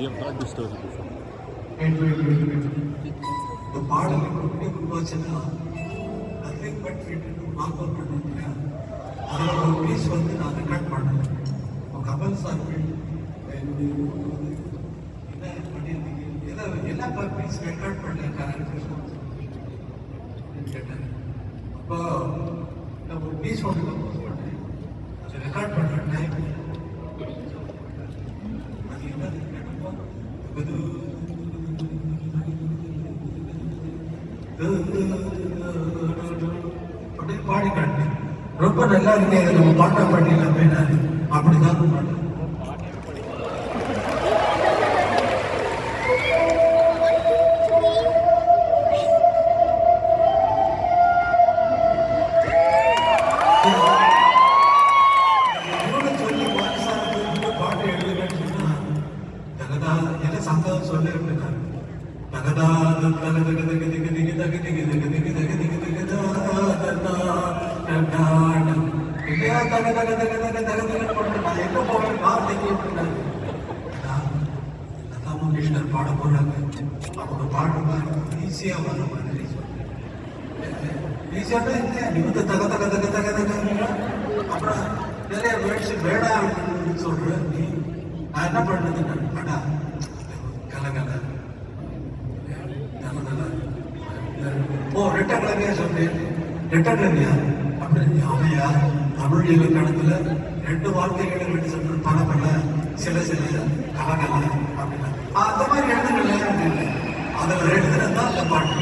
You have heard this story before. இந்த பாடல் எப்படி உருவாச்சுன்னா nothing but fit mark out பண்ணுறீங்க. அதில் ஒரு பீஸ் வந்து நான் ரெக்கார்ட் பண்ணேன். கமல் சார் என்ன பண்ணியிருந்தீங்க, எல்லா பீஸ் ரெக்கார்ட் பண்ணேன் கேட்டேன். அப்போ நான் ஒரு பீஸ் ஒன்று கம்போஸ் பண்ணேன், அதை ரெக்கார்ட் பண்ணுற டைம் அது என்னது கேட்டப்போ அப்படின்னு பாடி காட்டினேன். ரொம்ப நல்லா இருக்கு, அதை நம்ம பாட்டா பாட்டிடலாமே அப்படிதான் பாட்டு. சொல்லி பாட்டு எழுதுன்னு சொன்னா தகதா என்ன சந்தோஷம் சொல்ல அப்படின்னா தகதா கமிஷனர் பாட போறாங்க. அவங்க பாட்டு ஈஸியா வர மாதிரி ஈஸியா நீ வந்து தக தக தக தக தக அப்புறம் நிறைய வேர்ட்ஸ் வேடாம் அப்படின்னு சொல்ற நீ. நான் என்ன பண்றது அடா கலகல ஓ ரெட்டக்கிழமையா சொன்னேன். ரெட்டக்கிழமையா அப்படின்னு அவையா தமிழ் இலக்கணத்துல 2 வார்த்தைகளை விட்டு சொல்ற பல சில கலகல அப்படின்னா அந்த மாதிரி எழுதுங்களேன். அதில் எழுதுனது தான் அந்த பாட்டு.